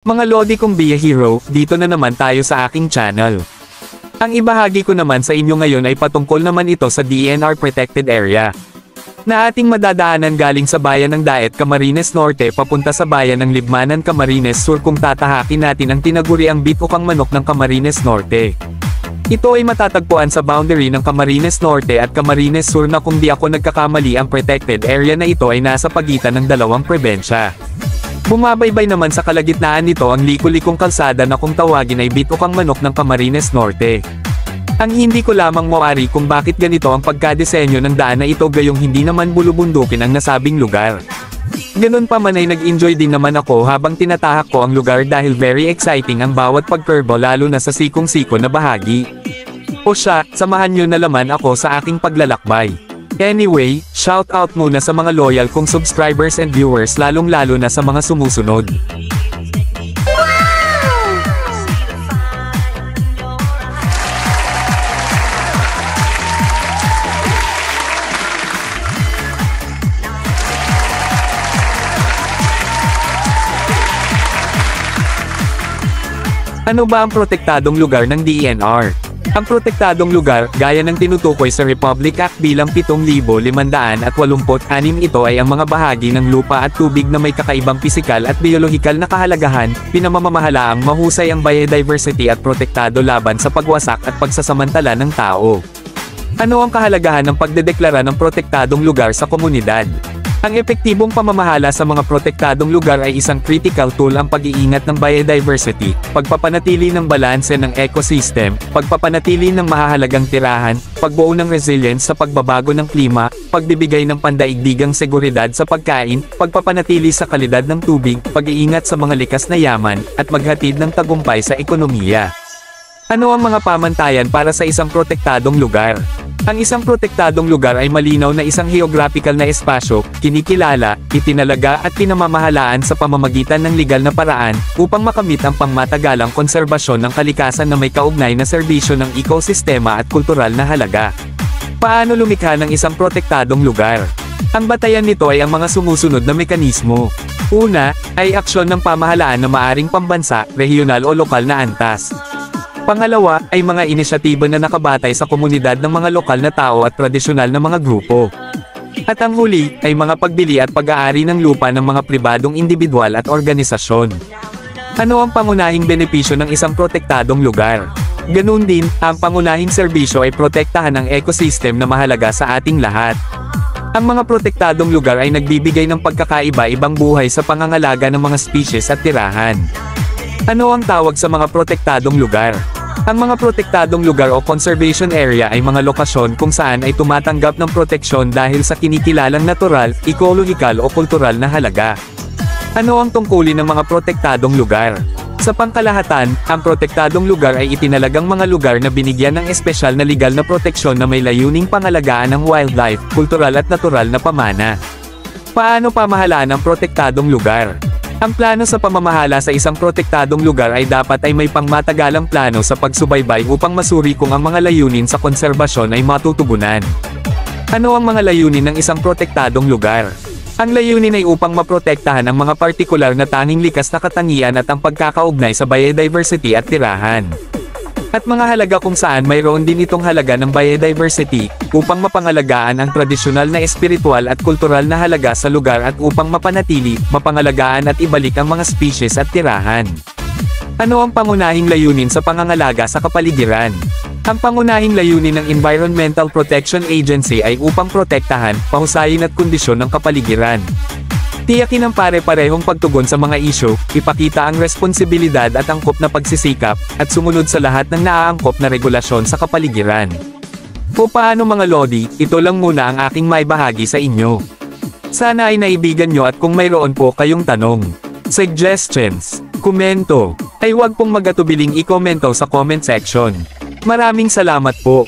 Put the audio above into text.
Mga lodi kong Bia Hero, dito na naman tayo sa aking channel. Ang ibahagi ko naman sa inyo ngayon ay patungkol naman ito sa DNR Protected Area na ating madadaanan galing sa bayan ng Daet, Camarines Norte papunta sa bayan ng Libmanan, Camarines Sur kung tatahakin natin ang tinaguriang Bit-Ukang Manok ng Camarines Norte. Ito ay matatagpuan sa boundary ng Camarines Norte at Camarines Sur na kung di ako nagkakamali ang protected area na ito ay nasa pagitan ng dalawang probensya. Bumabaybay naman sa kalagitnaan nito ang liku-likong kalsada na kung tawagin ay Bit-Ukang Manok ng Camarines Norte. Ang hindi ko lamang mawari kung bakit ganito ang pagkadesenyo ng daan na ito gayong hindi naman bulubundukin ang nasabing lugar. Ganun pa man ay nag-enjoy din naman ako habang tinatahak ko ang lugar dahil very exciting ang bawat pagkurbo lalo na sa sikong-siko na bahagi. O siya, samahan nyo na naman ako sa aking paglalakbay. Anyway, shout out muna sa mga loyal kong subscribers and viewers lalong-lalo na sa mga sumusunod. Ano ba ang protektadong lugar ng DNR? Ang protektadong lugar, gaya ng tinutukoy sa Republic Act bilang 7,586 ito ay ang mga bahagi ng lupa at tubig na may kakaibang pisikal at biolohikal na kahalagahan, pinamamahalaang mahusay ang biodiversity at protektado laban sa pagwasak at pagsasamantala ng tao. Ano ang kahalagahan ng pagdedeklara ng protektadong lugar sa komunidad? Ang epektibong pamamahala sa mga protektadong lugar ay isang critical tool ang pag-iingat ng biodiversity, pagpapanatili ng balanse ng ecosystem, pagpapanatili ng mahahalagang tirahan, pagbuo ng resilience sa pagbabago ng klima, pagbibigay ng pandaigdigang seguridad sa pagkain, pagpapanatili sa kalidad ng tubig, pag-iingat sa mga likas na yaman, at maghatid ng tagumpay sa ekonomiya. Ano ang mga pamantayan para sa isang protektadong lugar? Ang isang protektadong lugar ay malinaw na isang geographical na espasyo, kinikilala, itinalaga at pinamamahalaan sa pamamagitan ng legal na paraan, upang makamit ang pangmatagalang konserbasyon ng kalikasan na may kaugnay na serbisyo ng ekosistema at kultural na halaga. Paano lumikha ng isang protektadong lugar? Ang batayan nito ay ang mga sumusunod na mekanismo. Una, ay aksyon ng pamahalaan na maaring pambansa, regional o lokal na antas. Pangalawa, ay mga inisyatiba na nakabatay sa komunidad ng mga lokal na tao at tradisyonal na mga grupo. At ang huli, ay mga pagbili at pag-aari ng lupa ng mga pribadong individual at organisasyon. Ano ang pangunahing benepisyo ng isang protektadong lugar? Ganun din, ang pangunahing serbisyo ay protektahan ang ecosystem na mahalaga sa ating lahat. Ang mga protektadong lugar ay nagbibigay ng pagkakaiba-ibang buhay sa pangangalaga ng mga species at tirahan. Ano ang tawag sa mga protektadong lugar? Ang mga protektadong lugar o conservation area ay mga lokasyon kung saan ay tumatanggap ng proteksyon dahil sa kinikilalang natural, ecological o kultural na halaga. Ano ang tungkulin ng mga protektadong lugar? Sa pangkalahatan, ang protektadong lugar ay itinalagang mga lugar na binigyan ng espesyal na legal na proteksyon na may layuning pangalagaan ng wildlife, kultural at natural na pamana. Paano pamahalaan ang protektadong lugar? Ang plano sa pamamahala sa isang protektadong lugar ay dapat ay may pangmatagalang plano sa pagsubaybay upang masuri kung ang mga layunin sa konserbasyon ay matutugunan. Ano ang mga layunin ng isang protektadong lugar? Ang layunin ay upang maprotektahan ang mga partikular na tanging likas na katangian at ang pagkakaugnay sa biodiversity at tirahan. At mga halaga kung saan mayroon din itong halaga ng biodiversity, upang mapangalagaan ang tradisyonal na espiritual at kultural na halaga sa lugar at upang mapanatili, mapangalagaan at ibalik ang mga species at tirahan. Ano ang pangunahing layunin sa pangangalaga sa kapaligiran? Ang pangunahing layunin ng Environmental Protection Agency ay upang protektahan, pahusayin at kondisyon ng kapaligiran. Tiyakin ang pare-parehong pagtugon sa mga isyu, ipakita ang responsibilidad at angkop na pagsisikap, at sumunod sa lahat ng naaangkop na regulasyon sa kapaligiran. O paano mga lodi, ito lang muna ang aking maibahagi sa inyo. Sana ay naibigan nyo at kung mayroon po kayong tanong, suggestions, komento, ay huwag pong magatubiling i-komento sa comment section. Maraming salamat po.